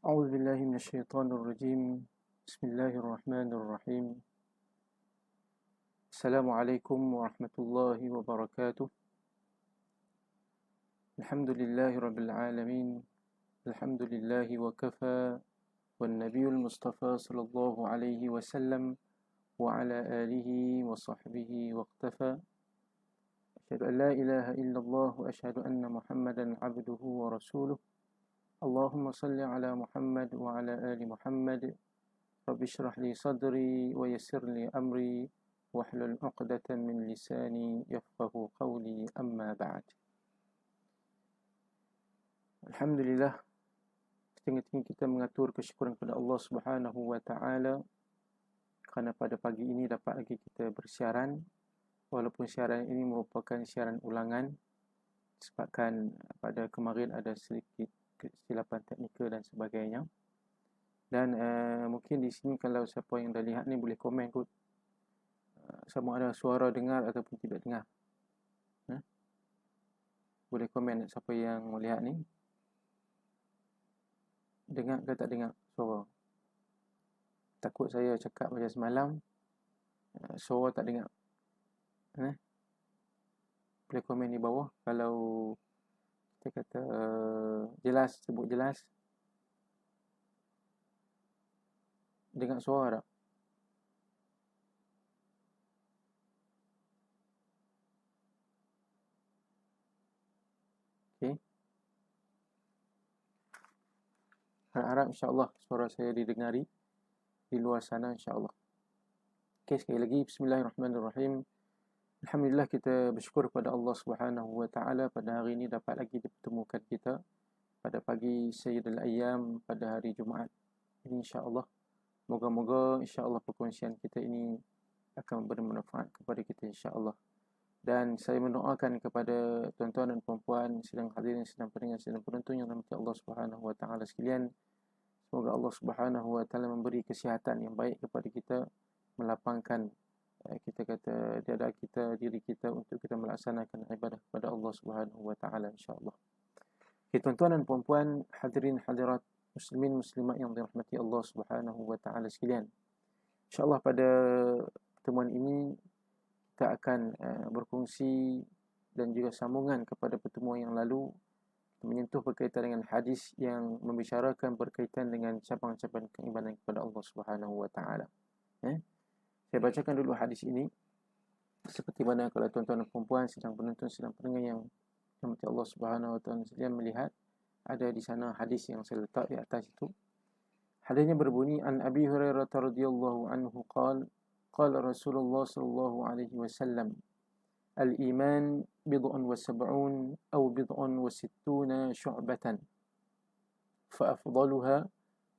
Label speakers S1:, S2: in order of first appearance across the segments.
S1: أعوذ بالله من الشيطان الرجيم. بسم الله الرحمن الرحيم. السلام عليكم ورحمة الله وبركاته. الحمد لله رب العالمين. الحمد لله وكفى، والنبي المصطفى صلى الله عليه وسلم وعلى آله وصحبه واقتفى. أشهد أن لا إله إلا الله وأشهد أن محمدا عبده ورسوله. اللهم صل على محمد وعلى آل محمد. رب اشرح لي صدري ويسر لي أمري واحلل عقدة من لساني يفقه قولي. أما بعد. Alhamdulillah, setengah-tengah kita mengatur kesyukuran kepada Allah Subhanahu wa taala kerana pada pagi ini dapat lagi kita bersiaran, walaupun siaran ini merupakan siaran ulangan sebabkan pada kemarin ada sedikit kesilapan teknikal dan sebagainya. Dan mungkin di sini kalau siapa yang dah lihat ni boleh komen kot, sama ada suara dengar ataupun tidak dengar. Boleh komen siapa yang melihat ni, dengar ke tak dengar suara. Takut saya cakap macam semalam, suara tak dengar. Boleh komen di bawah kalau kita kata jelas, sebut jelas. Dengar suara tak? Okey. Harap insya-Allah suara saya didengari di luar sana insya-Allah. Okey, sekali lagi bismillahirrahmanirrahim. Alhamdulillah, kita bersyukur kepada Allah Subhanahu wa taala pada hari ini dapat lagi dipertemukan kita pada pagi Sayyidul Ayyam pada hari Jumaat ini insya-Allah. Moga-moga insya-Allah perkongsian kita ini akan bermanfaat kepada kita insya-Allah. Dan saya mendoakan kepada tuan-tuan dan puan-puan sedang hadirin, sedang pendengar, sedang penonton yang dirahmati Allah Subhanahu wa taala sekalian. Semoga Allah Subhanahu wa taala memberi kesihatan yang baik kepada kita, melapangkan kita kata diri kita untuk kita melaksanakan ibadah kepada Allah Subhanahu wa taala insya-Allah. Okay, tuan-tuan dan puan-puan, hadirin hadirat, muslimin muslimat yang dirahmati Allah Subhanahu wa taala sekalian. Insya-Allah pada pertemuan ini kita akan berkongsi dan juga sambungan kepada pertemuan yang lalu, menyentuh berkaitan dengan hadis yang membicarakan berkaitan dengan cabang-cabang keimanan kepada Allah Subhanahu wa taala. Saya bacakan dulu hadis ini seperti mana kalau tuan-tuan dan puan-puan sedang penonton, sedang pendengar yang dirahmati Allah Subhanahu wa taala sekalian melihat, ada di sana hadis yang saya letak di atas itu. Hadisnya berbunyi, an Abi Hurairah radhiyallahu anhu qala Rasulullah sallallahu alaihi wasallam, al-iman bid'un wa sab'un aw bid'un wa sittuna syu'batan, fa afdaluha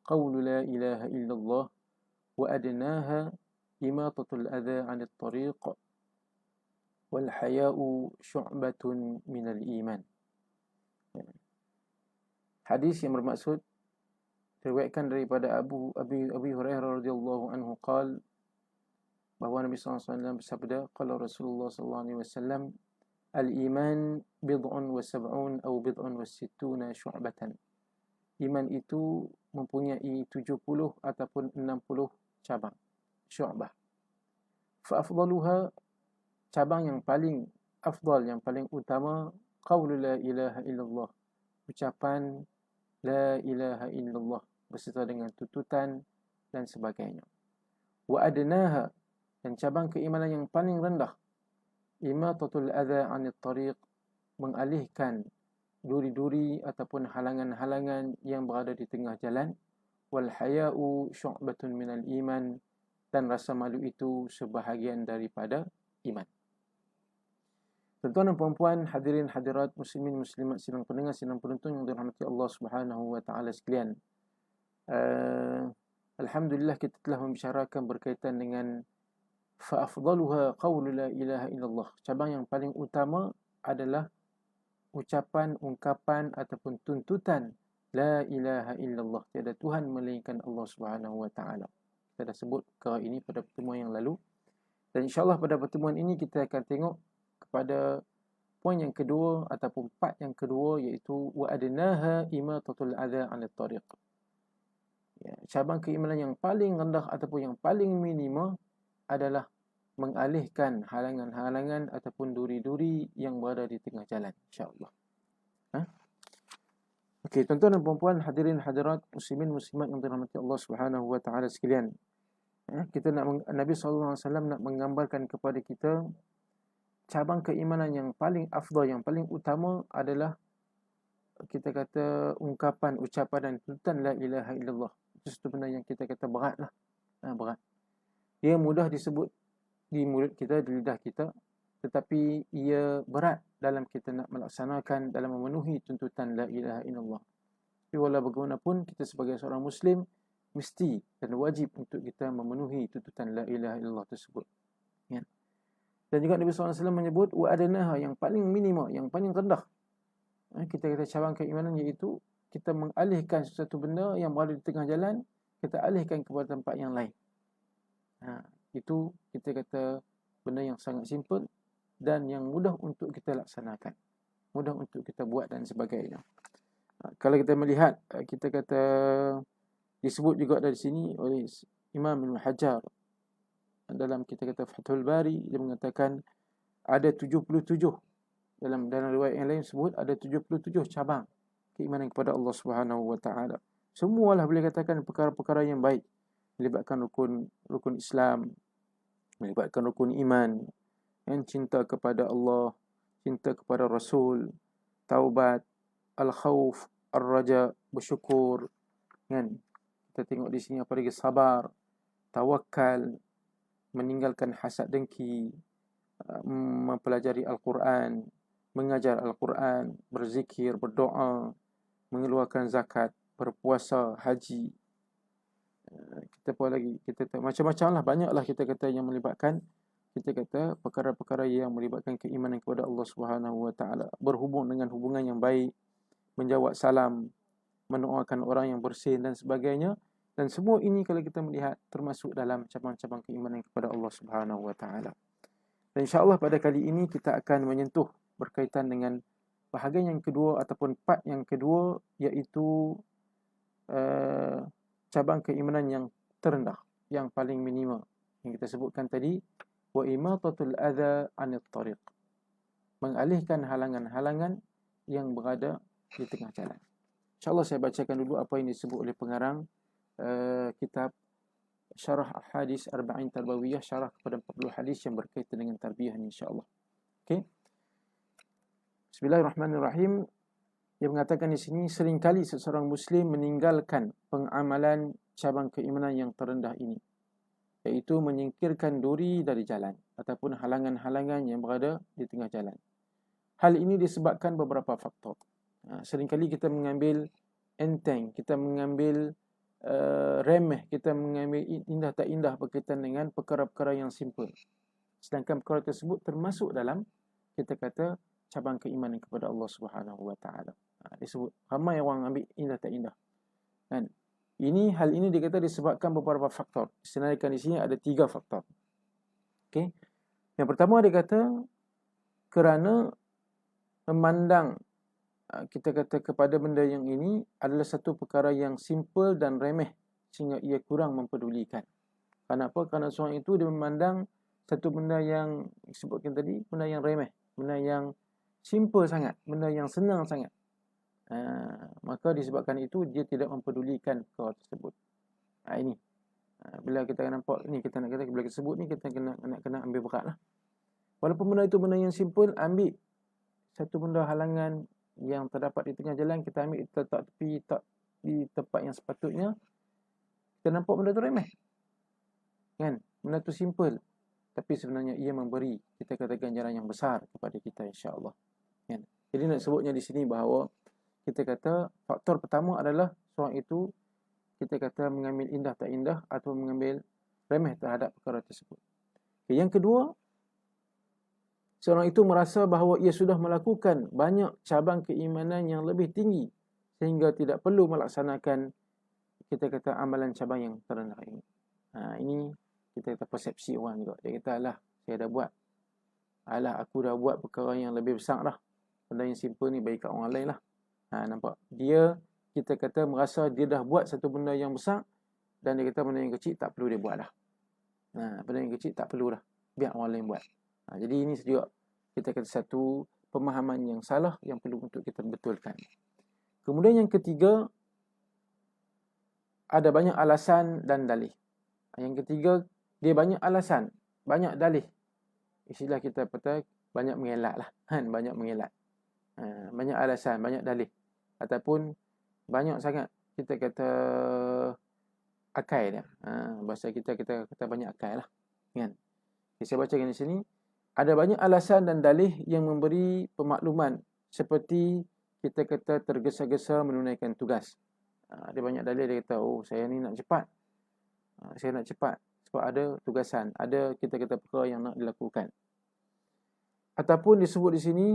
S1: qawlu la ilaha illallah wa adnaha imatatul adha 'anil tariq wal haya'u syu'batun minal iman. Hadis yang bermaksud diriwayatkan daripada Abi Hurairah radhiyallahu anhu qala, bahawa Nabi SAW bersabda, qala Rasulullah SAW, al-iman bid'un wa sab'un aw bid'un wa sittuna syu'batan. Iman itu mempunyai 70 ataupun 60 cabang, syu'bah. Fa afdaluha, cabang yang paling afdal, yang paling utama, qaulu la ilaha illallah, ucapan la ilaha illallah beserta dengan tututan dan sebagainya. Wa adnaha, dan cabang keimanan yang paling rendah, imatatul adha 'anil tariq, mengalihkan duri-duri ataupun halangan-halangan yang berada di tengah jalan. Wal haya'u syu'batun minal iman, dan rasa malu itu sebahagian daripada iman. Tuan-tuan dan puan-puan, hadirin hadirat, muslimin muslimat, sedang pendengar, sedang penonton yang dirahmati Allah Subhanahu wa taala sekalian. Alhamdulillah, kita telah membicarakan berkaitan dengan fa afdaluha qawlu la ilaha illallah. Cabang yang paling utama adalah ucapan, ungkapan ataupun tuntutan la ilaha illallah, tiada Tuhan melainkan Allah Subhanahu wa taala. Kita dah sebut perkara ini pada pertemuan yang lalu, dan insya-Allah pada pertemuan ini kita akan tengok kepada poin yang kedua ataupun part yang kedua, iaitu wa adnaha imatatul adha 'anil tariq. Ya, cabang keimanan yang paling rendah ataupun yang paling minima adalah mengalihkan halangan-halangan ataupun duri-duri yang berada di tengah jalan, insya-Allah. Ha? Okey, tuan-tuan dan puan-puan, hadirin hadirat, muslimin muslimat yang dirahmati Allah Subhanahu wa taala sekalian. Kita Nabi sallallahu alaihi wasallam nak menggambarkan kepada kita cabang keimanan yang paling afdal, yang paling utama adalah kita kata ucapan dan tuntutan la ilaha illallah. Itu satu benda yang kita kata beratlah. Berat. Dia mudah disebut di mulut kita, di lidah kita, tetapi ia berat dalam kita nak melaksanakan, dalam memenuhi tuntutan la ilaha illallah. Tapi walau bagaimanapun, kita sebagai seorang Muslim mesti dan wajib untuk kita memenuhi tuntutan la ilaha illallah tersebut. Ya. Dan juga Nabi SAW menyebut wa adnaha, yang paling minima, yang paling rendah. Kita kata cabang keimanan, iaitu kita mengalihkan sesuatu benda yang berada di tengah jalan, kita alihkan kepada tempat yang lain. Itu kita kata benda yang sangat simple dan yang mudah untuk kita laksanakan, mudah untuk kita buat dan sebagainya. Kalau kita melihat, kita kata disebut juga dari sini oleh Imam Ibn Hajar dalam kita kata Fathul Bari, dia mengatakan ada 77, dalam riwayat yang lain sebut ada 77 cabang keimanan kepada Allah Subhanahu wa taala. Semualah boleh katakan perkara-perkara yang baik, melibatkan rukun Islam, melibatkan rukun iman, yang cinta kepada Allah, cinta kepada Rasul, taubat, al-khauf, ar-raja, bersyukur, kan? Kita tengok di sini apa lagi, sabar, tawakal, meninggalkan hasad dengki, mempelajari Al-Quran, mengajar Al-Quran, berzikir, berdoa, mengeluarkan zakat, berpuasa, haji. Kita apa lagi? Kita macam-macam lah, banyaklah kita kata yang melibatkan, kita kata perkara-perkara yang melibatkan keimanan kepada Allah Subhanahu wa taala, berhubung dengan hubungan yang baik, menjawab salam, mendoakan orang yang bersin dan sebagainya. Dan semua ini kalau kita melihat termasuk dalam cabang-cabang keimanan kepada Allah Subhanahu wa taala. Dan insya-Allah pada kali ini kita akan menyentuh berkaitan dengan bahagian yang kedua ataupun part yang kedua, iaitu cabang keimanan yang terendah, yang paling minima yang kita sebutkan tadi, wa imatatul adza 'anil tariq, mengalihkan halangan-halangan yang berada di tengah jalan. InsyaAllah saya bacakan dulu apa yang disebut oleh pengarang kitab Syarah Hadis Arba'in Tarbawiyah, syarah kepada 40 hadis yang berkaitan dengan tarbiyah, insyaAllah. Okey. Bismillahirrahmanirrahim. Dia mengatakan di sini, seringkali seseorang Muslim meninggalkan pengamalan cabang keimanan yang terendah ini, iaitu menyingkirkan duri dari jalan ataupun halangan-halangan yang berada di tengah jalan. Hal ini disebabkan beberapa faktor. Seringkali kita mengambil enteng, kita mengambil remeh, kita mengambil indah tak indah berkaitan dengan perkara-perkara yang simple. Sedangkan perkara tersebut termasuk dalam kita kata cabang keimanan kepada Allah Subhanahu wa taala. Disebut ramai orang ambil indah tak indah. Kan? Hal ini dikata disebabkan beberapa faktor. Disenaraikan di sini ada 3 faktor. Okey. Yang pertama dia kata kerana memandang kita kata kepada benda yang ini adalah satu perkara yang simple dan remeh sehingga ia kurang mempedulikan. Kenapa? Kerana seorang itu dia memandang satu benda yang disebutkan tadi, benda yang remeh, benda yang simple sangat, benda yang senang sangat. Maka disebabkan itu dia tidak mempedulikan perkara tersebut. Ini bila kita nampak ni, kita nak kata bila kita sebut ni, kita kena ambil beratlah. Walaupun benda itu benda yang simple, ambil satu benda halangan yang terdapat di tengah jalan, kita ambil letak tepi, tak di tempat yang sepatutnya, kita nampak benda tu remeh, kan? Benda tu simple, tapi sebenarnya ia memberi kita kata ganjaran yang besar kepada kita, insya-Allah, kan? Jadi nak sebutnya di sini bahawa kita kata faktor pertama adalah seorang itu kita kata mengambil indah tak indah atau mengambil remeh terhadap perkara tersebut. Okay, yang kedua, seorang itu merasa bahawa ia sudah melakukan banyak cabang keimanan yang lebih tinggi sehingga tidak perlu melaksanakan kita kata amalan cabang yang terendah ini. Ini kita kata persepsi orang juga. Dia kata, alah, saya dah buat. Alah, aku dah buat perkara yang lebih besar lah. Benda yang simple ni bagi kat orang lain lah. Nampak? Dia, kita kata merasa dia dah buat satu benda yang besar, dan dia kata benda yang kecil tak perlu dia buat dah. Benda yang kecil tak perlu dah, biar orang lain buat. Jadi ini juga kita kata satu pemahaman yang salah yang perlu untuk kita betulkan. Kemudian yang ketiga, ada banyak alasan dan dalih. Yang ketiga, dia banyak alasan, banyak dalih. Istilah kita kata banyak mengelak lah, kan? Banyak mengelak. Banyak alasan, banyak dalih. Ataupun banyak sangat kita kata akai dia. Bahasa kita kata banyak akai lah, kan? Saya bacakan di sini. Ada banyak alasan dan dalih yang memberi pemakluman seperti kita kata tergesa-gesa menunaikan tugas. Ada banyak dalih, dia kata, oh saya ni nak cepat. Saya nak cepat sebab ada tugasan, ada kita kata perkara yang nak dilakukan. Ataupun disebut di sini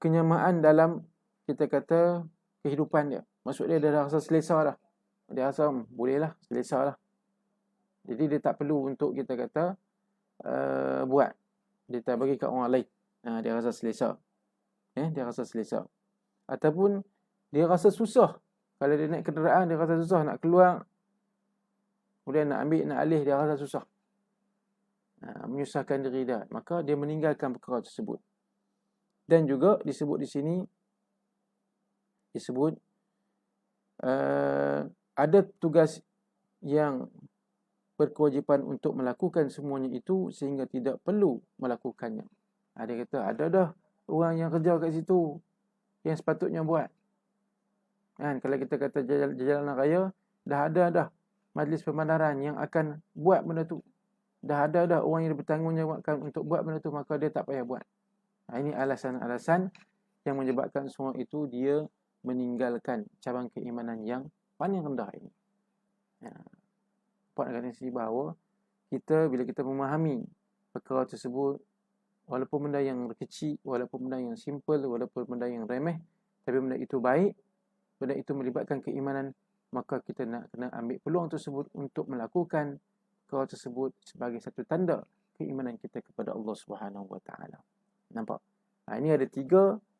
S1: kenyamaan dalam kita kata kehidupan dia. Maksud dia dah rasa selesa dah. Dia rasa bolehlah, selesa lah. Jadi dia tak perlu untuk kita kata buat. Dia tak bagi kat orang lain. Dia rasa selesa. Dia rasa selesa. Ataupun dia rasa susah. Kalau dia naik kenderaan, dia rasa susah nak keluar. Kemudian nak ambil, nak alih, dia rasa susah. Menyusahkan diri dia. Maka dia meninggalkan perkara tersebut. Dan juga disebut di sini, disebut ada tugas yang berkewajipan untuk melakukan semuanya itu sehingga tidak perlu melakukannya. Dia kata, ada dah orang yang kerja kat situ yang sepatutnya buat. Kan, kalau kita kata jalan raya, dah ada dah majlis pembenaran yang akan buat benda tu. Dah ada dah orang yang bertanggungjawabkan untuk buat benda tu, maka dia tak payah buat. Ini alasan-alasan yang menyebabkan semua itu dia meninggalkan cabang keimanan yang paling rendah ini. Dapat kata sini bahawa kita bila kita memahami perkara tersebut, walaupun benda yang kecil, walaupun benda yang simple, walaupun benda yang remeh, tapi benda itu baik, benda itu melibatkan keimanan, maka kita nak kena ambil peluang tersebut untuk melakukan perkara tersebut sebagai satu tanda keimanan kita kepada Allah Subhanahu Wa Taala. Nampak? Ini ada 3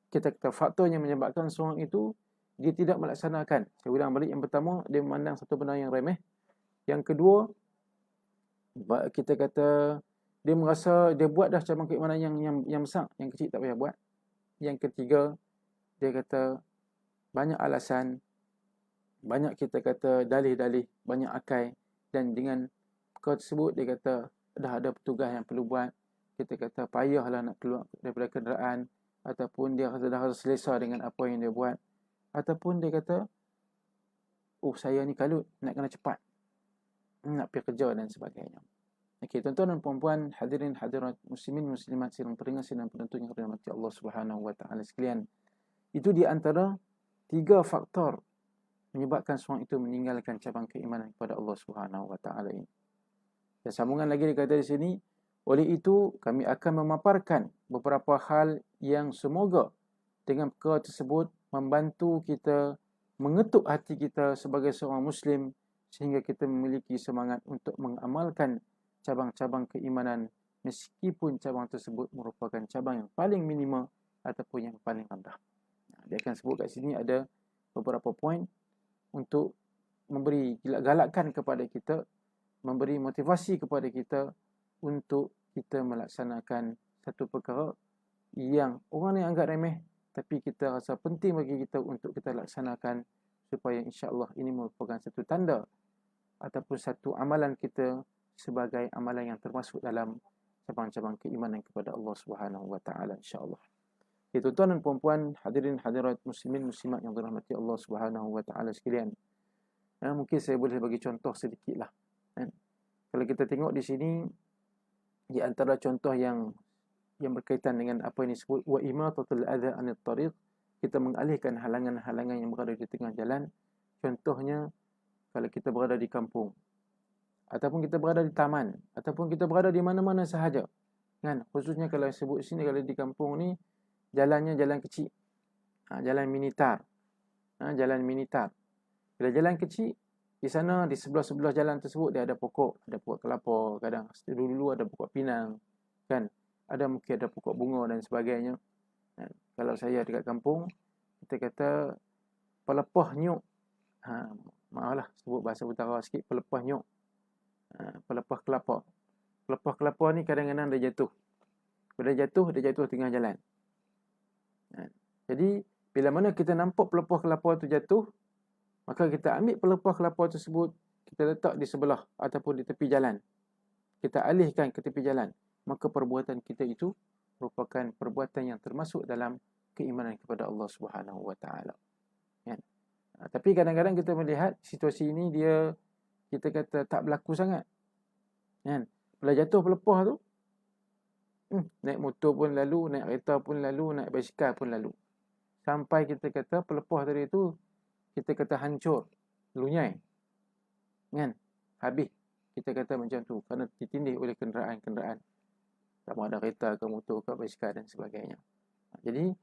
S1: kita kata faktor yang menyebabkan seorang itu dia tidak melaksanakan. Saya ulang balik, yang pertama dia memandang satu benda yang remeh. Yang kedua, kita kata dia merasa dia buat dah cabang keimanan yang besar, yang kecil tak payah buat. Yang ketiga, dia kata banyak alasan, banyak kita kata dalih-dalih, banyak akai, dan dengan perkara tersebut dia kata dah ada petugas yang perlu buat. Kita kata payahlah nak keluar daripada kenderaan, ataupun dia dah rasa selesa dengan apa yang dia buat, ataupun dia kata, oh saya ni kalut, nak kena cepat, nak pergi kerja dan sebagainya. Okey, tuan-tuan dan puan-puan, hadirin hadirat muslimin muslimat sidang pendengar sidang penonton yang dirahmati Allah Subhanahu Wa Taala sekalian. Itu di antara 3 faktor menyebabkan seorang itu meninggalkan cabang keimanan kepada Allah Subhanahu Wa Taala ini. Dan sambungan lagi dikata di sini, oleh itu kami akan memaparkan beberapa hal yang semoga dengan perkara tersebut membantu kita mengetuk hati kita sebagai seorang muslim sehingga kita memiliki semangat untuk mengamalkan cabang-cabang keimanan meskipun cabang tersebut merupakan cabang yang paling minima ataupun yang paling rendah. Dia akan sebut kat sini ada beberapa poin untuk memberi galakan kepada kita, memberi motivasi kepada kita untuk kita melaksanakan satu perkara yang orang yang anggap remeh tapi kita rasa penting bagi kita untuk kita laksanakan supaya insya-Allah ini merupakan satu tanda ataupun satu amalan kita sebagai amalan yang termasuk dalam cabang-cabang keimanan kepada Allah Subhanahu Wa Taala insya-Allah. Tuan-tuan dan puan-puan, hadirin hadirat muslimin muslimat yang dirahmati Allah Subhanahu Wa Taala sekalian. Mungkin saya boleh bagi contoh sedikitlah. Kalau kita tengok di sini, di antara contoh yang berkaitan dengan apa yang disebut wa imatatul adza 'anil tariq, kita mengalihkan halangan-halangan yang berada di tengah jalan. Contohnya kalau kita berada di kampung, ataupun kita berada di taman, ataupun kita berada di mana-mana sahaja, kan? Khususnya kalau sebut sini, kalau di kampung ni jalannya jalan kecil, jalan minitar, jalan minitar. Bila jalan kecil, di sana di sebelah-sebelah jalan tersebut dia ada pokok kelapa, kadang dulu ada pokok pinang, kan? Ada mungkin ada pokok bunga dan sebagainya. Kalau saya dekat kampung, kita kata pelepah nyuk, maaflah sebut bahasa utara sikit, pelepah nyok. Pelepah kelapa. Pelepah kelapa ni kadang-kadang dia jatuh. Bila dia jatuh tengah jalan. Jadi bila mana kita nampak pelepah kelapa tu jatuh, maka kita ambil pelepah kelapa tersebut, kita letak di sebelah ataupun di tepi jalan. Kita alihkan ke tepi jalan. Maka perbuatan kita itu merupakan perbuatan yang termasuk dalam keimanan kepada Allah Subhanahu Wa Taala. Kan? Tapi kadang-kadang kita melihat situasi ini dia kita kata tak berlaku sangat. Kan? Bila jatuh pelepah tu, naik motor pun lalu, naik kereta pun lalu, naik basikal pun lalu. Sampai kita kata pelepah tadi tu kita kata hancur, lunyai. Kan? Habis. Kita kata macam tu kerana ditindih oleh kenderaan-kenderaan. Sama ada kereta ke motor ke basikal dan sebagainya. Jadi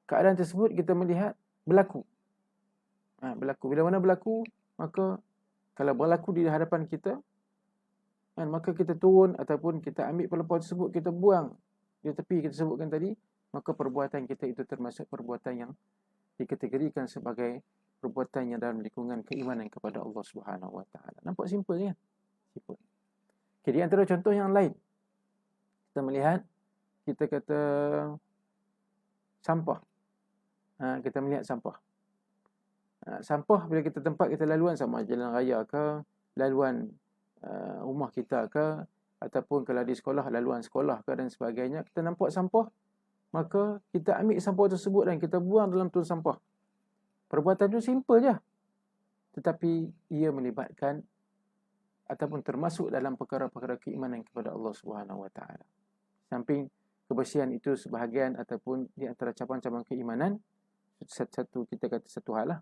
S1: keadaan tersebut kita melihat berlaku. Berlaku. Bila mana berlaku, maka kalau berlaku di hadapan kita, kan, maka kita turun ataupun kita ambil pelepah tersebut, kita buang di tepi kita sebutkan tadi, maka perbuatan kita itu termasuk perbuatan yang dikategorikan sebagai perbuatan yang dalam lingkungan keimanan kepada Allah Subhanahu Wa Taala. Nampak simple kan? Simple. Jadi antara contoh yang lain, kita melihat, kita kata sampah. Kita melihat sampah. Sampah bila kita tempat kita laluan, sama jalan raya ke, laluan rumah kita ke, ataupun kalau di sekolah, laluan sekolah ke dan sebagainya, kita nampak sampah, maka kita ambil sampah tersebut dan kita buang dalam tong sampah. Perbuatan itu simple je. Tetapi ia melibatkan ataupun termasuk dalam perkara-perkara keimanan kepada Allah Subhanahu Wa Taala. Samping kebersihan itu sebahagian ataupun di antara cabang-cabang keimanan, satu kita kata satu hal lah.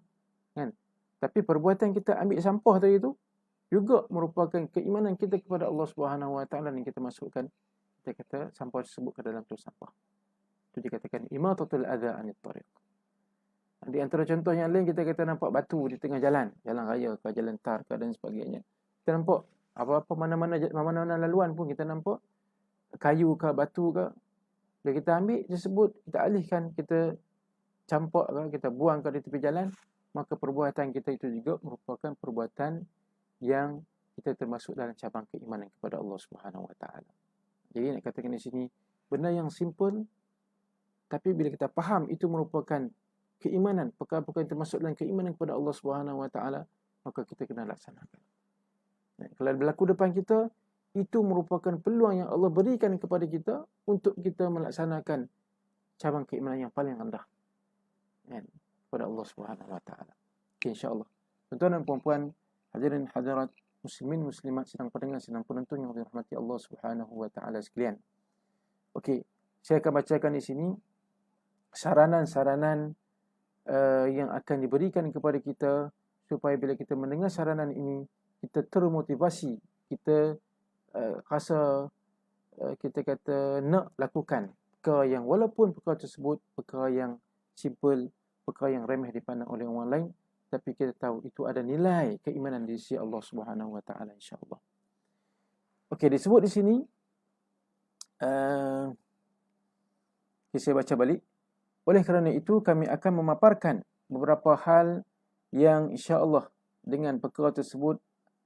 S1: Kan? Tapi perbuatan kita ambil sampah tadi itu juga merupakan keimanan kita kepada Allah Subhanahu Wa Taala yang kita masukkan, kita kata sampah tersebut ke dalam tong sampah. Itu dikatakan imatatul adza anit tariq. Di antara contoh yang lain, kita kata nampak batu di tengah jalan, jalan raya ke, jalan tar ke dan sebagainya. Kita nampak apa-apa mana-mana laluan pun kita nampak kayu ke, batu ke. Bila kita ambil tersebut, kita alihkan, kita campak ke, kita buang ke di tepi jalan, maka perbuatan kita itu juga merupakan perbuatan yang kita termasuk dalam cabang keimanan kepada Allah Subhanahu Wa Taala. Jadi nak katakan di sini, benda yang simple, tapi bila kita faham itu merupakan keimanan, perkara-perkara yang termasuk dalam keimanan kepada Allah Subhanahu Wa Taala, maka kita kena laksanakan. Kalau berlaku depan kita, itu merupakan peluang yang Allah berikan kepada kita untuk kita melaksanakan cabang keimanan yang paling rendah kepada Allah Subhanahu Wa Taala. Okay, insya-Allah. Tuan-tuan dan puan-puan, hadirin hadirat, muslimin muslimat, sedang pendengar, sedang penonton yang dirahmati Allah Subhanahu Wa Taala sekalian. Okey, saya akan bacakan di sini saranan-saranan yang akan diberikan kepada kita supaya bila kita mendengar saranan ini, kita termotivasi, kita rasa kita kata nak lakukan perkara yang walaupun perkara tersebut perkara yang simple, perkara yang remeh dipandang oleh orang lain, tapi kita tahu itu ada nilai keimanan di sisi Allah Subhanahu Wa Taala, insya-Allah. Okey, disebut di sini saya baca balik. Oleh kerana itu, kami akan memaparkan beberapa hal yang insya-Allah dengan perkara tersebut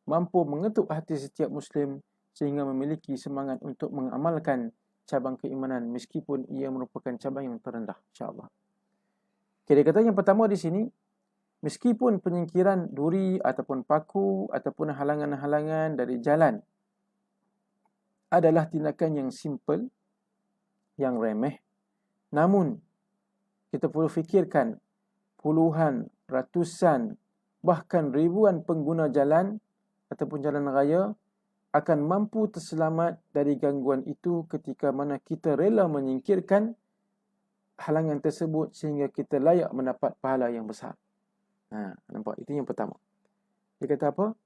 S1: mampu mengetuk hati setiap Muslim sehingga memiliki semangat untuk mengamalkan cabang keimanan meskipun ia merupakan cabang yang terendah, insya-Allah. Okay, dia kata yang pertama di sini, meskipun penyingkiran duri ataupun paku ataupun halangan-halangan dari jalan adalah tindakan yang simple, yang remeh, namun kita perlu fikirkan puluhan, ratusan, bahkan ribuan pengguna jalan ataupun jalan raya akan mampu terselamat dari gangguan itu ketika mana kita rela menyingkirkan halangan tersebut sehingga kita layak mendapat pahala yang besar. Nampak? Itu yang pertama. Dia kata apa?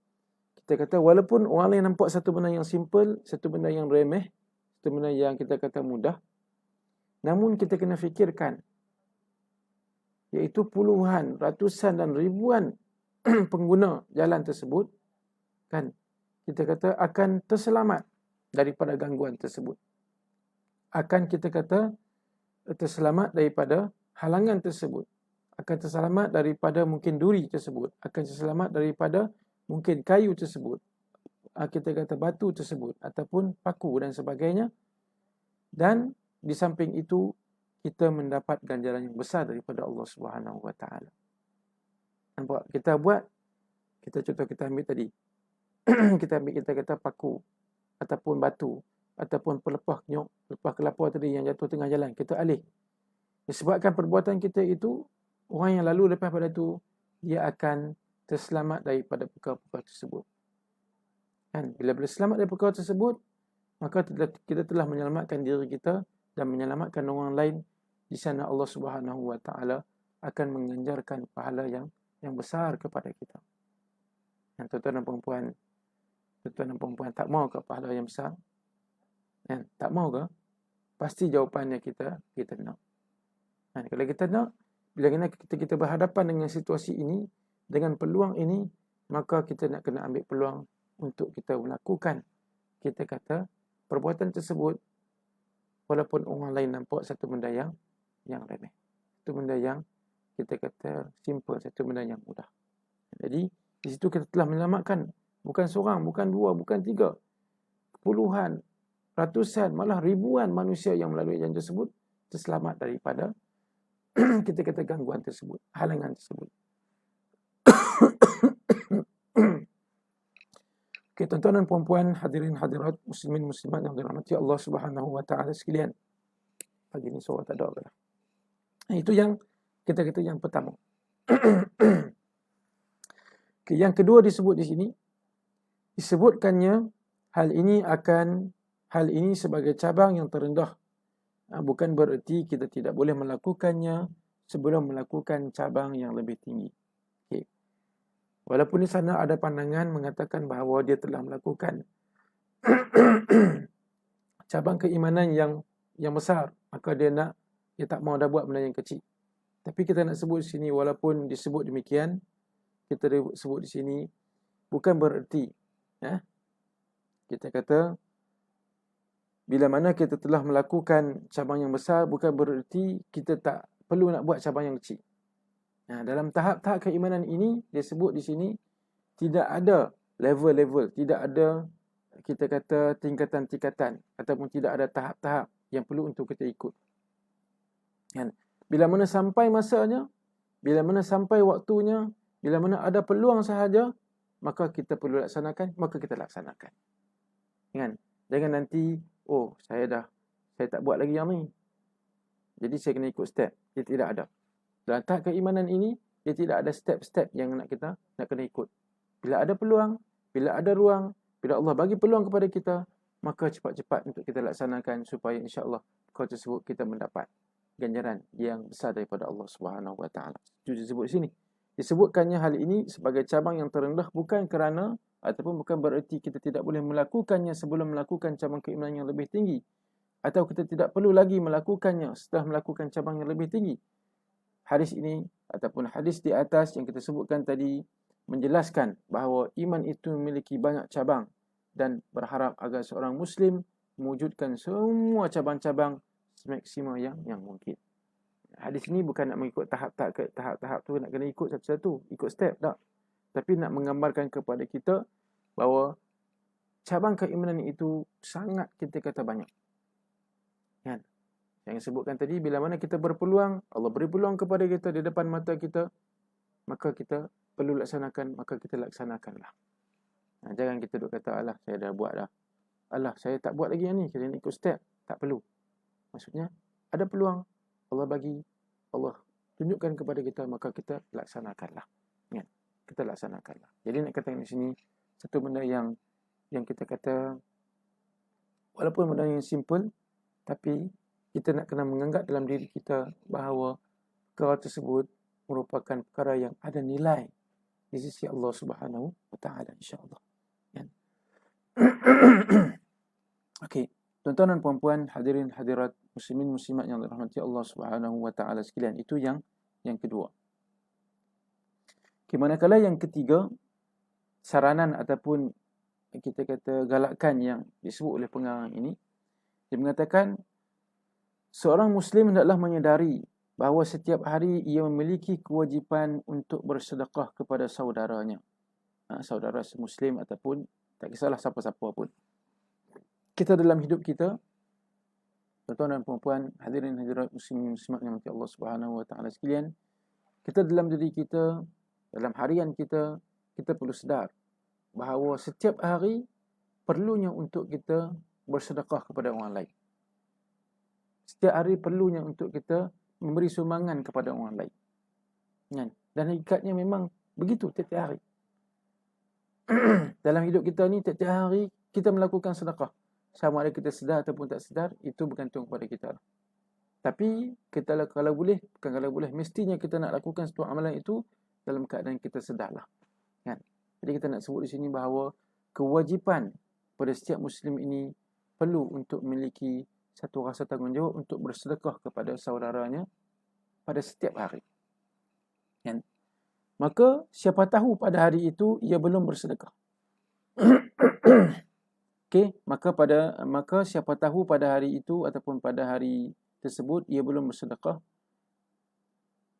S1: Kita kata walaupun orang lain nampak satu benda yang simple, satu benda yang remeh, satu benda yang kita kata mudah, namun kita kena fikirkan iaitu puluhan, ratusan dan ribuan pengguna jalan tersebut, kan, kita kata akan terselamat daripada gangguan tersebut. Akan kita kata terselamat daripada halangan tersebut. akan terselamat daripada mungkin duri tersebut, akan terselamat daripada mungkin kayu tersebut, kita kata batu tersebut, ataupun paku dan sebagainya. Dan di samping itu, kita mendapat ganjaran yang besar daripada Allah Subhanahu Wa Taala. Nampak? Kita buat, contoh kita ambil tadi, kita kata paku, ataupun batu, ataupun pelepah nyok, pelepah kelapa tadi yang jatuh tengah jalan, kita alih. Disebabkan perbuatan kita itu, orang yang lalu lepas pada itu, dia akan terselamat daripada perkara-perkara tersebut. Kan? Bila selamat dari perkara tersebut, maka kita telah menyelamatkan diri kita dan menyelamatkan orang lain. Di sana Allah Subhanahu Wa Taala akan menganjarkan pahala yang besar kepada kita. Dan tuan-tuan dan perempuan tak mau ke pahala yang besar? Kan? Tak mau ke? Pasti jawapannya kita nak. Dan kalau kita nak, bila kita berhadapan dengan situasi ini, dengan peluang ini, maka kita nak kena ambil peluang untuk kita melakukan, kita kata, perbuatan tersebut, walaupun orang lain nampak satu benda yang remeh, satu benda yang kita kata simple, satu benda yang mudah. Jadi di situ kita telah menyelamatkan bukan seorang, bukan dua, bukan tiga, puluhan, ratusan, malah ribuan manusia yang melalui jalan tersebut terselamat daripada kita kata gangguan tersebut, halangan tersebut. Okay, tuan-tuan dan puan-puan, hadirin hadirat, muslimin muslimat yang dirahmati Allah Subhanahu Wa Taala sekalian. Pagi ni suara tak ada ke? Itu yang kita kata yang pertama. Okay, yang kedua disebut di sini, disebutkannya hal ini sebagai cabang yang terendah. Bukan bererti kita tidak boleh melakukannya sebelum melakukan cabang yang lebih tinggi. Okay. Walaupun di sana ada pandangan mengatakan bahawa dia telah melakukan cabang keimanan yang besar, maka dia tak mau dah buat benda yang kecil. Tapi kita nak sebut di sini, walaupun disebut demikian, kita sebut di sini bukan bererti kita kata bila mana kita telah melakukan cabang yang besar, bukan bererti kita tak perlu nak buat cabang yang kecil. Dalam tahap-tahap keimanan ini, dia sebut di sini tidak ada level-level, tidak ada kita kata tingkatan-tingkatan, ataupun tidak ada tahap-tahap yang perlu untuk kita ikut. Bila mana sampai masanya, bila mana sampai waktunya, bila mana ada peluang sahaja, maka kita perlu laksanakan, maka kita laksanakan. Jangan nanti, saya tak buat lagi yang ni, jadi saya kena ikut step. Dia tidak ada. Dalam tahap keimanan ini, dia tidak ada step-step yang kita kena ikut. Bila ada peluang, bila ada ruang, bila Allah bagi peluang kepada kita, maka cepat-cepat untuk kita laksanakan supaya insya-Allah perkara tersebut kita mendapat ganjaran yang besar daripada Allah Subhanahu Wa Taala. Itu disebut di sini. Disebutkannya hal ini sebagai cabang yang terendah bukan kerana ataupun bukan bererti kita tidak boleh melakukannya sebelum melakukan cabang keimanan yang lebih tinggi, atau kita tidak perlu lagi melakukannya setelah melakukan cabang yang lebih tinggi. Hadis ini ataupun hadis di atas yang kita sebutkan tadi menjelaskan bahawa iman itu memiliki banyak cabang dan berharap agar seorang Muslim mewujudkan semua cabang-cabang semaksimal yang mungkin. Hadis ini bukan nak mengikut tahap-tahap tu, nak kena ikut satu-satu, ikut step tak. Tapi nak menggambarkan kepada kita bahawa cabang keimanan itu sangat kita kata banyak. Yang disebutkan tadi, bila mana kita berpeluang, Allah beri peluang kepada kita di depan mata kita, maka kita perlu laksanakan, maka kita laksanakanlah. Jangan kita duk kata, alah saya dah buat dah, alah saya tak buat lagi yang ni, kita nak ikut step. Tak perlu. Maksudnya, ada peluang, Allah bagi, Allah tunjukkan kepada kita, maka kita laksanakanlah. Kita laksanakanlah. Jadi nak katakan di sini, satu benda yang kita kata, walaupun benda yang simple, tapi kita nak kena menganggap dalam diri kita bahawa perkara tersebut merupakan perkara yang ada nilai di sisi Allah Subhanahu Wa Taala, insya-Allah. Okey, tuan-tuan dan puan-puan, hadirin hadirat, muslimin muslimat yang dirahmati Allah Subhanahu Wa Taala sekalian, itu yang kedua. Okey, manakala yang ketiga, saranan ataupun kita kata galakan yang disebut oleh pengarang ini, dia mengatakan seorang Muslim hendaklah menyedari bahawa setiap hari ia memiliki kewajipan untuk bersedekah kepada saudaranya. Saudara semuslim ataupun tak kisahlah siapa-siapa pun. Kita dalam hidup kita, tuan-tuan dan puan-puan, hadirin hadirat muslimin muslimat yang dirahmati Allah Subhanahu wa taala sekalian, kita dalam diri kita, dalam harian kita, kita perlu sedar bahawa setiap hari perlunya untuk kita bersedekah kepada orang lain. Setiap hari perlunya untuk kita memberi sumbangan kepada orang lain. Dan hakikatnya memang begitu tiap-tiap hari. Dalam hidup kita ni tiap-tiap hari kita melakukan sedekah. Sama ada kita sedar ataupun tak sedar, itu bergantung kepada kita. Tapi kita kalau boleh, bukan kalau boleh, mestinya kita nak lakukan satu amalan itu dalam keadaan kita sedarlah. Kan? Jadi kita nak sebut di sini bahawa kewajipan pada setiap muslim ini perlu untuk memiliki satu rasa tanggungjawab untuk bersedekah kepada saudaranya pada setiap hari. Kan? Maka siapa tahu pada hari itu ia belum bersedekah. Okey, maka siapa tahu pada hari itu ataupun pada hari tersebut ia belum bersedekah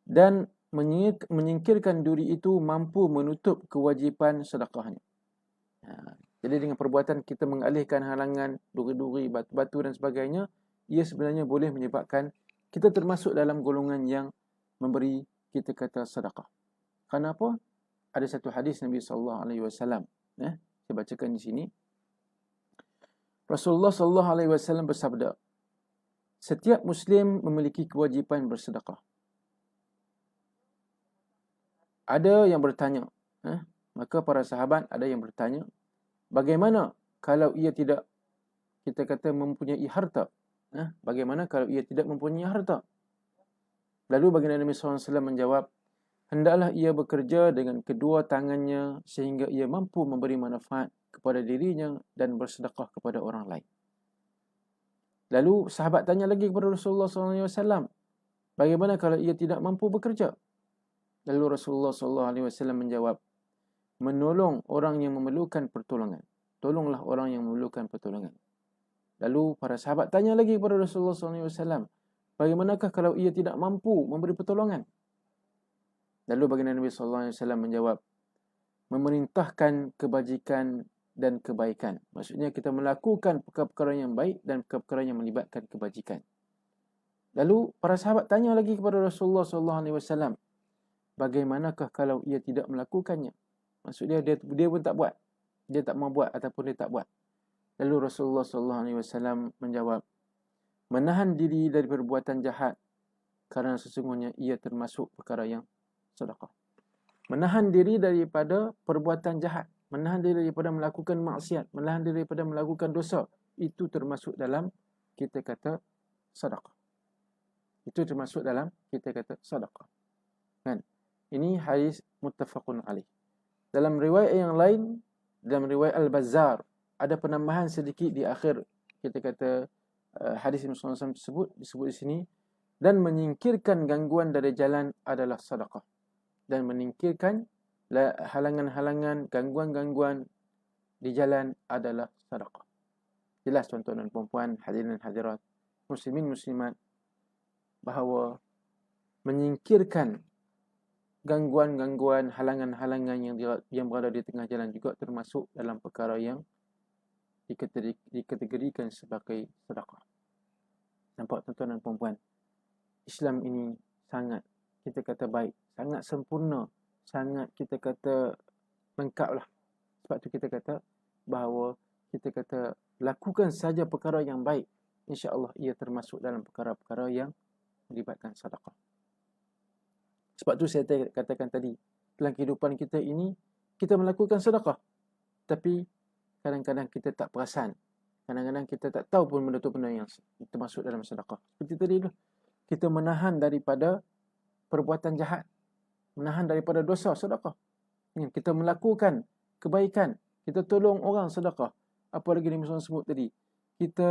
S1: dan menyingkirkan duri itu mampu menutup kewajipan sedekahnya. Jadi dengan perbuatan kita mengalihkan halangan, duri-duri, batu-batu dan sebagainya, ia sebenarnya boleh menyebabkan kita termasuk dalam golongan yang memberi, kita kata, sedekah. Kenapa? Ada satu hadis Nabi sallallahu alaihi wasallam, saya bacakan di sini. Rasulullah sallallahu alaihi wasallam bersabda, setiap muslim memiliki kewajipan bersedekah. Ada yang bertanya, maka para sahabat ada yang bertanya, bagaimana kalau ia tidak, kita kata, mempunyai harta? Bagaimana kalau ia tidak mempunyai harta? Lalu baginda Nabi SAW menjawab, hendaklah ia bekerja dengan kedua tangannya sehingga ia mampu memberi manfaat kepada dirinya dan bersedekah kepada orang lain. Lalu sahabat tanya lagi kepada Rasulullah SAW, bagaimana kalau ia tidak mampu bekerja? Lalu Rasulullah SAW menjawab, menolong orang yang memerlukan pertolongan. Tolonglah orang yang memerlukan pertolongan. Lalu para sahabat tanya lagi kepada Rasulullah SAW, bagaimanakah kalau ia tidak mampu memberi pertolongan? Lalu baginda Nabi SAW menjawab, memerintahkan kebajikan dan kebaikan. Maksudnya kita melakukan perkara-perkara yang baik dan perkara-perkara yang melibatkan kebajikan. Lalu para sahabat tanya lagi kepada Rasulullah SAW, bagaimanakah kalau ia tidak melakukannya? Maksudnya dia pun tak buat. Dia tak mau buat ataupun dia tak buat. Lalu Rasulullah SAW menjawab, menahan diri dari perbuatan jahat kerana sesungguhnya ia termasuk perkara yang sedekah. Menahan diri daripada perbuatan jahat, menahan diri daripada melakukan maksiat, menahan diri daripada melakukan dosa, itu termasuk dalam, kita kata, sedekah. Itu termasuk dalam, kita kata, sedekah. Kan? Ini hadis muttafaqun alaih. Dalam riwayat yang lain, dalam riwayat Al-Bazzar, ada penambahan sedikit di akhir, kita kata, hadis Nabi SAW tersebut, disebut di sini, dan menyingkirkan gangguan dari jalan adalah sedekah. Dan menyingkirkan halangan-halangan, gangguan-gangguan di jalan adalah sedekah. Jelas tuan-tuan dan puan-puan, hadirin dan hadirat, muslimin muslimat, bahawa menyingkirkan gangguan-gangguan, halangan-halangan yang berada di tengah jalan juga termasuk dalam perkara yang dikategorikan sebagai sedekah. Nampak tuan-tuan dan puan-puan, Islam ini sangat, kita kata, baik, sangat sempurna, sangat, kita kata, lengkap lah. Sebab tu kita kata bahawa, kita kata, lakukan saja perkara yang baik, insya-Allah ia termasuk dalam perkara-perkara yang melibatkan sedekah. Sebab tu saya katakan tadi, dalam kehidupan kita ini, kita melakukan sedekah, tapi kadang-kadang kita tak perasan. Kadang-kadang kita tak tahu pun benda tu benda yang termasuk dalam sedekah. Seperti tadi tu, kita menahan daripada perbuatan jahat, menahan daripada dosa, sedekah. Kita melakukan kebaikan, kita tolong orang, sedekah. Apa lagi Nabi SAW sebut tadi? Kita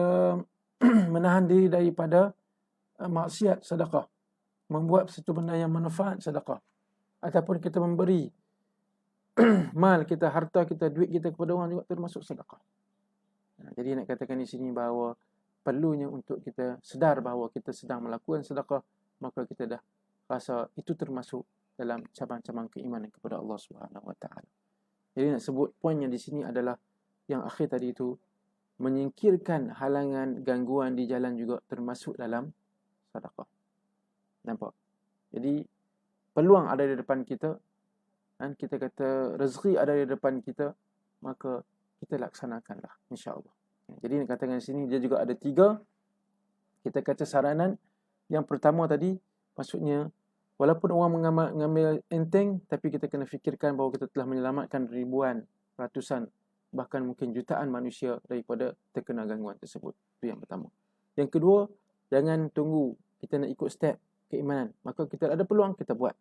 S1: menahan diri daripada maksiat, sedekah. Membuat satu benda yang manfaat, sedekah. Ataupun kita memberi mal kita, harta kita, duit kita kepada orang juga termasuk sedekah. Jadi nak katakan di sini bahawa perlunya untuk kita sedar bahawa kita sedang melakukan sedekah maka kita dah rasa itu termasuk dalam cabang-cabang keimanan kepada Allah Subhanahu Wa Taala. Jadi nak sebut poinnya di sini adalah yang akhir tadi itu, menyingkirkan halangan, gangguan di jalan juga termasuk dalam sedekah. Nampak? Jadi peluang ada di depan kita, dan kita kata rezeki ada di depan kita, maka kita laksanakanlah, insya-Allah. Jadi nak katakan di sini dia juga ada 3, kita kata saranan. Yang pertama tadi, maksudnya walaupun orang mengambil enteng, tapi kita kena fikirkan bahawa kita telah menyelamatkan ribuan, ratusan, bahkan mungkin jutaan manusia daripada terkena gangguan tersebut. Itu yang pertama. Yang kedua, jangan tunggu kita nak ikut step keimanan, maka kita ada peluang, kita buat.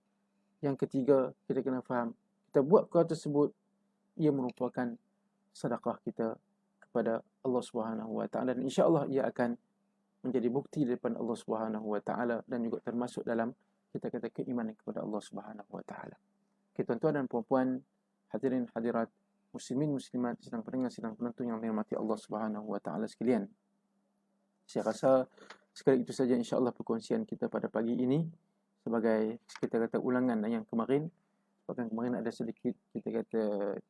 S1: Yang ketiga, kita kena faham, kita buat perkara tersebut, ia merupakan sedekah kita kepada Allah Subhanahu Wa Taala, dan insya-Allah ia akan menjadi bukti di depan Allah Subhanahu Wa Taala, dan juga termasuk dalam kita kata keimanan kepada Allah Subhanahu Wa Taala. Okay, tuan-tuan dan puan-puan, hadirin hadirat, muslimin muslimat, sidang pendengar, sidang penonton yang dirahmati Allah Subhanahu Wa Taala sekalian. Saya rasa sekali itu saja insya-Allah perkongsian kita pada pagi ini, sebagai kita kata ulangan yang kemarin. Bahkan kemarin ada sedikit kita kata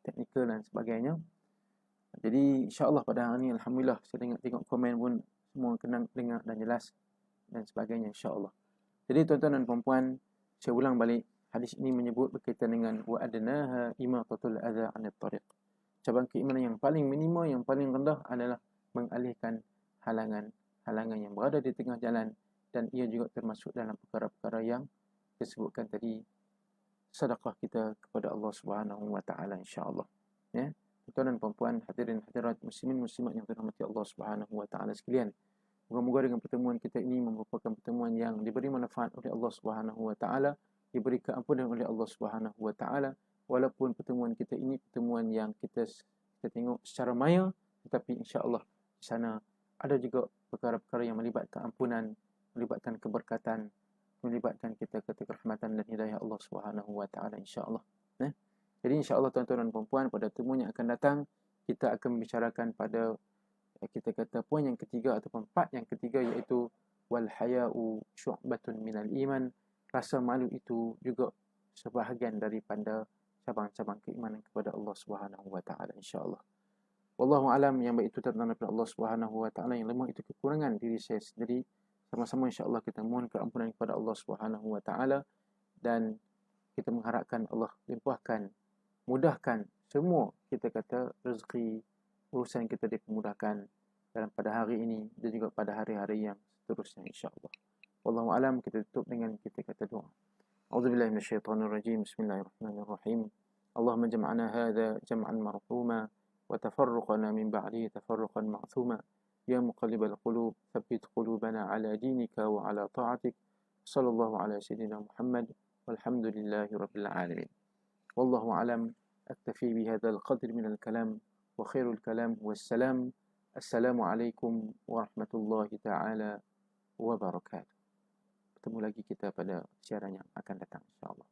S1: teknikal dan sebagainya. Jadi insya-Allah pada hari ini alhamdulillah saya tengok komen pun semua kena dengar dan jelas dan sebagainya, insya-Allah. Jadi tuan-tuan dan puan-puan, saya ulang balik, hadis ini menyebut berkaitan dengan wa adnaha imatatul adza 'anil tariq. Cabang keimanan yang paling minima, yang paling rendah adalah mengalihkan halangan yang berada di tengah jalan, dan ia juga termasuk dalam perkara-perkara yang disebutkan tadi, sedekah kita kepada Allah Subhanahu Wa Taala, insya-Allah. Ya. Tuan-tuan dan puan-puan, hadirin hadirat, muslimin muslimat yang dirahmati Allah Subhanahu Wa Taala sekalian. Moga-moga dengan pertemuan kita ini merupakan pertemuan yang diberi manfaat oleh Allah Subhanahu Wa Taala, diberi keampunan oleh Allah Subhanahu Wa Taala. Walaupun pertemuan kita ini pertemuan yang kita tengok secara maya, tetapi insya-Allah di sana ada juga perkara-perkara yang melibatkan ampunan, melibatkan keberkatan, melibatkan kita kata rahmatan dan hidayah Allah Subhanahu Wa Taala, insya-Allah. Jadi insya-Allah tuan-tuan dan puan-puan, pada pertemuan yang akan datang kita akan membicarakan pada kita kata poin yang ketiga ataupun part yang ketiga, iaitu wal haya'u syu'batun minal iman. Rasa malu itu juga sebahagian daripada cabang-cabang keimanan kepada Allah Subhanahu Wa Taala, insya-Allah. Wallahu alam, yang baik itu datang daripada Allah Subhanahu Wa Taala, yang lemah itu kekurangan diri saya sendiri. Sama-sama insya-Allah kita mohon keampunan kepada Allah Subhanahu Wa Taala, dan kita mengharapkan Allah limpahkan, mudahkan semua kita kata rezeki, urusan kita dipermudahkan dalam pada hari ini dan juga pada hari-hari yang seterusnya, insya-Allah. Wallahu alam, kita tutup dengan kita kata doa. A'udzubillahi minasyaitonir rajim. Bismillahirrahmanirrahim. Allahumma jam'ana hadza jam'an marhuma wa tafarruqana min ba'dihi tafarruqan ma'thuma. Ya muqallibal qulub, tsabbit qulubana ala dinika wa ala ta'atik. Sallallahu ala sayyidina Muhammad walhamdulillahi rabbil alamin. Wallahu alam. أكتفي بهذا القدر من الكلام، وخير الكلام هو السلام. السلام عليكم ورحمة الله تعالى وبركاته. Bertemu lagi kita pada siaran yang akan datang, insya-Allah.